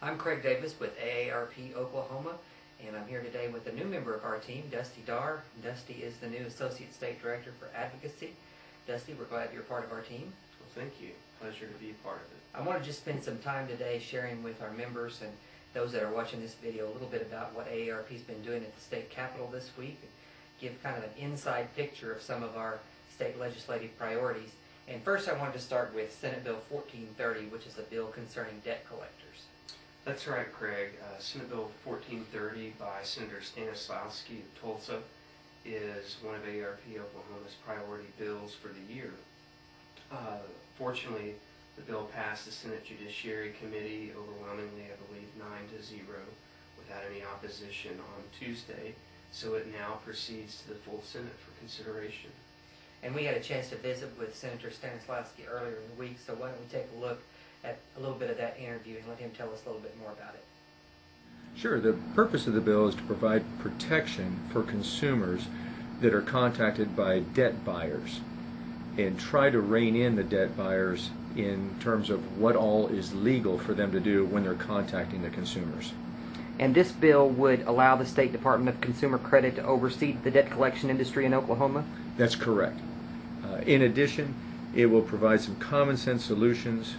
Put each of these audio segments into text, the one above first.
I'm Craig Davis with AARP Oklahoma, and I'm here today with a new member of our team, Dusty Darr. Dusty is the new Associate State Director for Advocacy. Dusty, we're glad you're part of our team. Well, thank you. Pleasure to be a part of it. I want to just spend some time today sharing with our members and those that are watching this video a little bit about what AARP's been doing at the state capitol this week, and give kind of an inside picture of some of our state legislative priorities. And first I wanted to start with Senate Bill 1430, which is a bill concerning debt collectors. That's right, Craig. Senate Bill 1430 by Senator Stanislawski of Tulsa is one of AARP Oklahoma's priority bills for the year. Fortunately, the bill passed the Senate Judiciary Committee overwhelmingly, I believe 9-0, without any opposition on Tuesday, so it now proceeds to the full Senate for consideration. And we had a chance to visit with Senator Stanislawski earlier in the week, so why don't we take a look at a little bit of that interview and let him tell us a little bit more about it. Sure. The purpose of the bill is to provide protection for consumers that are contacted by debt buyers and try to rein in the debt buyers in terms of what all is legal for them to do when they're contacting the consumers. And this bill would allow the State Department of Consumer Credit to oversee the debt collection industry in Oklahoma? That's correct. In addition, it will provide some common sense solutions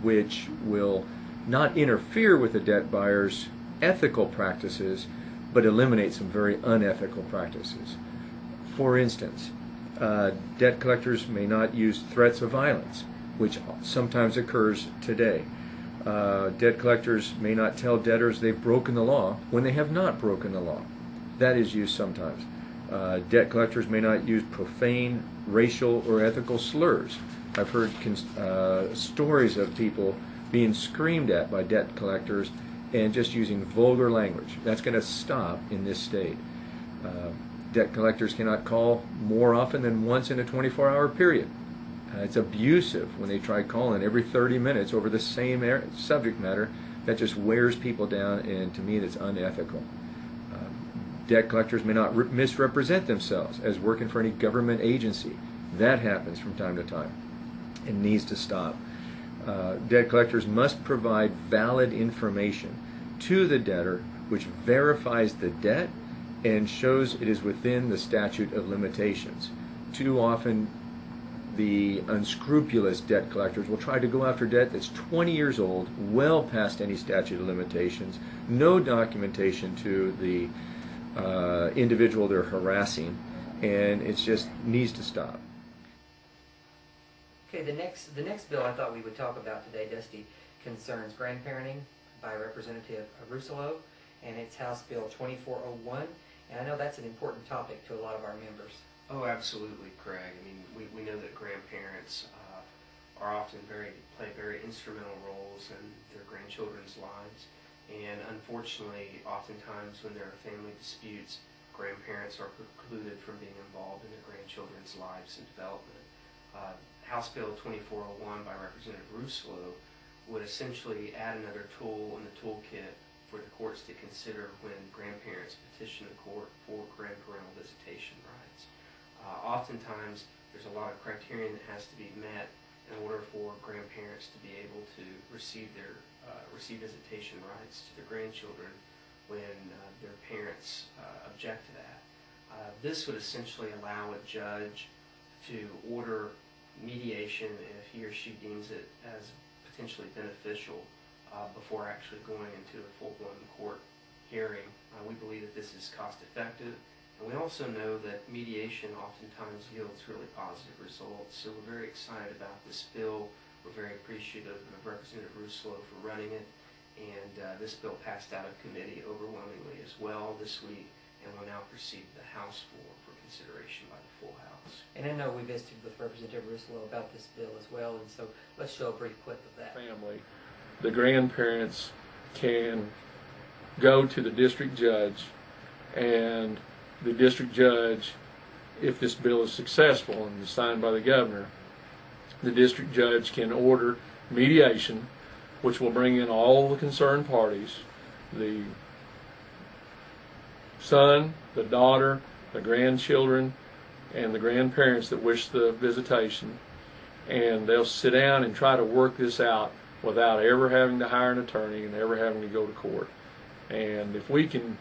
which will not interfere with the debt buyers' ethical practices, but eliminate some very unethical practices. For instance, debt collectors may not use threats of violence, which sometimes occurs today. Debt collectors may not tell debtors they've broken the law when they have not broken the law. That is used sometimes. Debt collectors may not use profane, racial, or ethical slurs. I've heard stories of people being screamed at by debt collectors and just using vulgar language. That's going to stop in this state. Debt collectors cannot call more often than once in a 24-hour period. It's abusive when they try calling every 30 minutes over the same subject matter. That just wears people down, and to me that's unethical. Debt collectors may not misrepresent themselves as working for any government agency. That happens from time to time and needs to stop. Debt collectors must provide valid information to the debtor which verifies the debt and shows it is within the statute of limitations. Too often the unscrupulous debt collectors will try to go after debt that's 20 years old, well past any statute of limitations, no documentation to the individual they're harassing, and it just needs to stop. Okay, the next bill I thought we would talk about today, Dusty, concerns grandparenting by Representative Russolo, and it's House Bill 2401, and I know that's an important topic to a lot of our members. Oh, absolutely, Craig. I mean, we know that grandparents are often play very instrumental roles in their grandchildren's lives, and unfortunately, oftentimes when there are family disputes, grandparents are precluded from being involved in their grandchildren's lives and development. House Bill 2401 by Representative Russolo would essentially add another tool in the toolkit for the courts to consider when grandparents petition the court for grandparental visitation rights. Oftentimes, there's a lot of criterion that has to be met in order for grandparents to be able to receive visitation rights to their grandchildren when their parents object to that. This would essentially allow a judge to order mediation if he or she deems it as potentially beneficial before actually going into a full-blown court hearing. We believe that this is cost-effective, and we also know that mediation oftentimes yields really positive results. So we're very excited about this bill. We're very appreciative of Representative Russolo for running it, and this bill passed out of committee overwhelmingly as well this week, and will now proceed to the House floor for consideration by the full House. And I know we visited with Representative Russolo about this bill as well, and so let's show a brief clip of that. Family, the grandparents can go to the district judge, and the district judge, if this bill is successful and is signed by the governor, the district judge can order mediation, which will bring in all the concerned parties, the son, the daughter, the grandchildren, and the grandparents that wish the visitation, and they'll sit down and try to work this out without ever having to hire an attorney and ever having to go to court. And if we can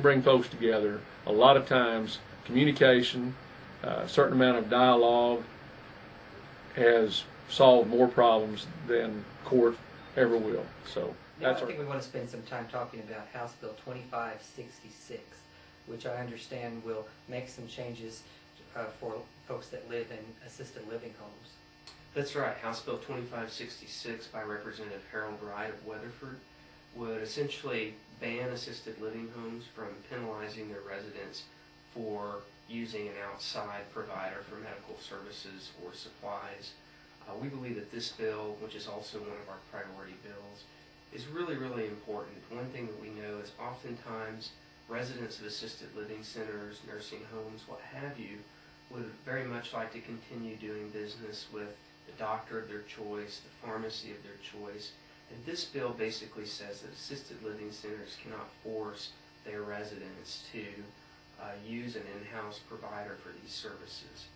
bring folks together, a lot of times communication, a certain amount of dialogue has solved more problems than court ever will. So Now, that's I think we want to spend some time talking about House Bill 2566, which I understand will make some changes for folks that live in assisted living homes. That's right. House Bill 2566 by Representative Harold Wright of Weatherford would essentially ban assisted living homes from penalizing their residents for using an outside provider for medical services or supplies. We believe that this bill, which is also one of our priority bills, is really, really important. One thing that we know is oftentimes residents of assisted living centers, nursing homes, what have you, would very much like to continue doing business with the doctor of their choice, the pharmacy of their choice. And this bill basically says that assisted living centers cannot force their residents to use an in-house provider for these services.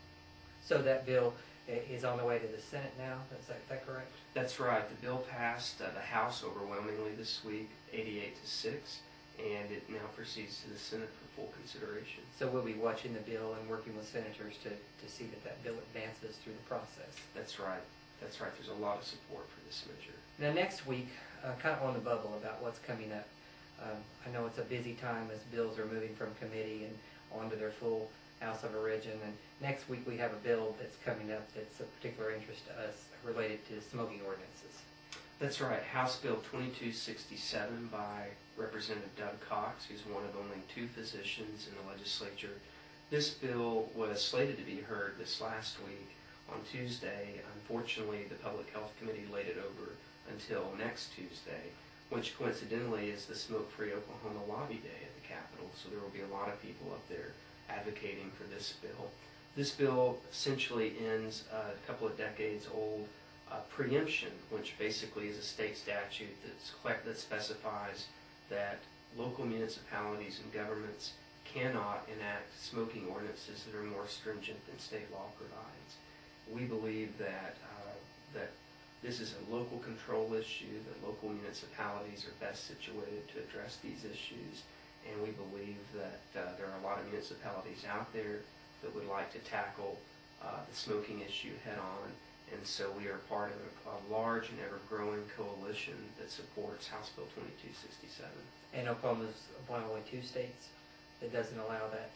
So that bill is on the way to the Senate now, is that correct? That's right. The bill passed the House overwhelmingly this week, 88-6, and it now proceeds to the Senate for full consideration. So we'll be watching the bill and working with senators to see that bill advances through the process. That's right. That's right. There's a lot of support for this measure. Now next week, kind of on the bubble about what's coming up. I know it's a busy time as bills are moving from committee and onto their full House of Origin. And next week we have a bill that's coming up that's of particular interest to us related to smoking ordinances. That's right. House Bill 2267 by Representative Doug Cox, who's one of only 2 physicians in the legislature. This bill was slated to be heard this last week on Tuesday. Unfortunately, the Public Health Committee laid it over until next Tuesday, which coincidentally is the Smoke-Free Oklahoma Lobby Day at the Capitol, so there will be a lot of people up there advocating for this bill. This bill essentially ends a couple of decades old preemption, which basically is a state statute that specifies that local municipalities and governments cannot enact smoking ordinances that are more stringent than state law provides. We believe that this is a local control issue, that local municipalities are best situated to address these issues, and we believe that there are a lot of municipalities out there that would like to tackle the smoking issue head on, and so we are part of a large and ever-growing coalition that supports House Bill 2267. And Oklahoma's one of only 2 states that doesn't allow that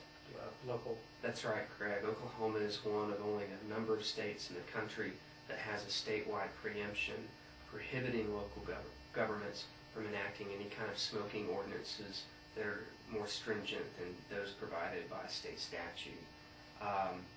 local. That's right, Craig. Oklahoma is one of only a number of states in the country that has a statewide preemption prohibiting local governments from enacting any kind of smoking ordinances that are more stringent than those provided by state statute.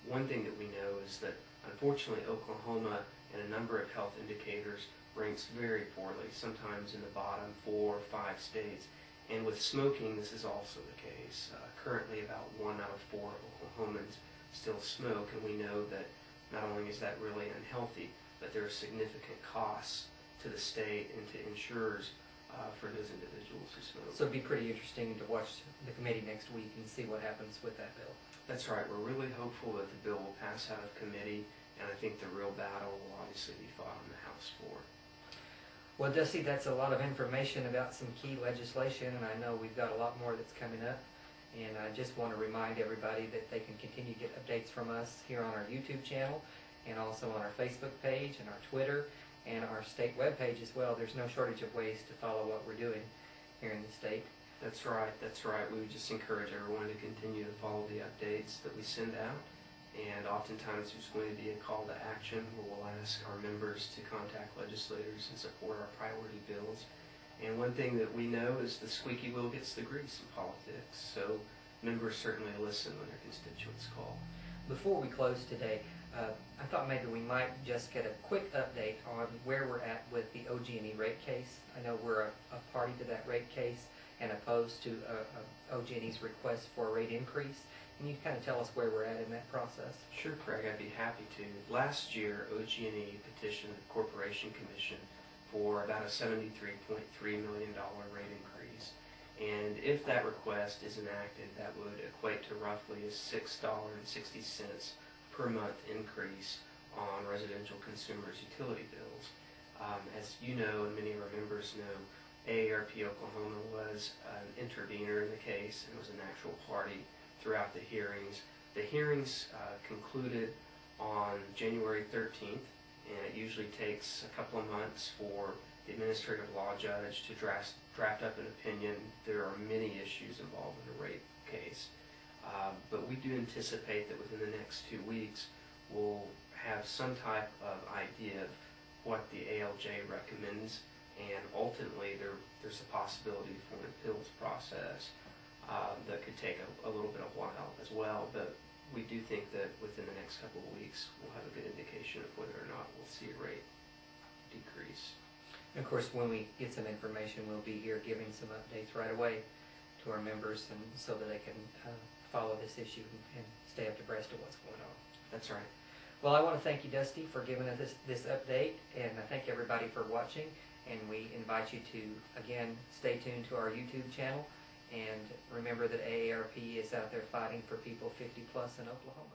One thing that we know is that unfortunately Oklahoma in a number of health indicators ranks very poorly, sometimes in the bottom 4 or 5 states. And with smoking, this is also the case. Currently about 1 out of 4 Oklahomans still smoke, and we know that not only is that really unhealthy, but there are significant costs to the state and to insurers for those individuals who smoke. So it'd be pretty interesting to watch the committee next week and see what happens with that bill. That's right. We're really hopeful that the bill will pass out of committee, and I think the real battle will obviously be fought on the House floor. Well, Dusty, that's a lot of information about some key legislation, and I know we've got a lot more that's coming up. And I just want to remind everybody that they can continue to get updates from us here on our YouTube channel and also on our Facebook page and our Twitter and our state webpage as well. There's no shortage of ways to follow what we're doing here in the state. That's right. That's right. We would just encourage everyone to continue to follow the updates that we send out. And oftentimes there's going to be a call to action where we'll ask our members to contact legislators and support our priority bills. And one thing that we know is the squeaky wheel gets the grease in politics, so members certainly listen when their constituents call. Before we close today, I thought maybe we might just get a quick update on where we're at with the OG&E rate case. I know we're a party to that rate case and opposed to OG&E's request for a rate increase. Can you kind of tell us where we're at in that process? Sure, Craig, I'd be happy to. Last year, OG&E petitioned the Corporation Commission for about a $73.3 million rate increase. And if that request is enacted, that would equate to roughly a $6.60 per month increase on residential consumers' utility bills. As you know, and many of our members know, AARP Oklahoma was an intervener in the case and was an actual party throughout the hearings. The hearings concluded on January 13th, and it usually takes a couple of months for the administrative law judge to draft up an opinion. There are many issues involved in a rape case, but we do anticipate that within the next 2 weeks we'll have some type of idea of what the ALJ recommends, and ultimately there's a possibility for an appeals process that could take a little bit of while as well, but we do think that within the next couple of weeks we'll have a good indication of whether or not we'll see a rate decrease. And of course, when we get some information, we'll be here giving some updates right away to our members, and so that they can follow this issue and stay up to breast of what's going on. That's right. Well, I want to thank you, Dusty, for giving us this update, and I thank everybody for watching, and we invite you to, again, stay tuned to our YouTube channel, and remember that AARP is out there fighting for people 50 plus in Oklahoma.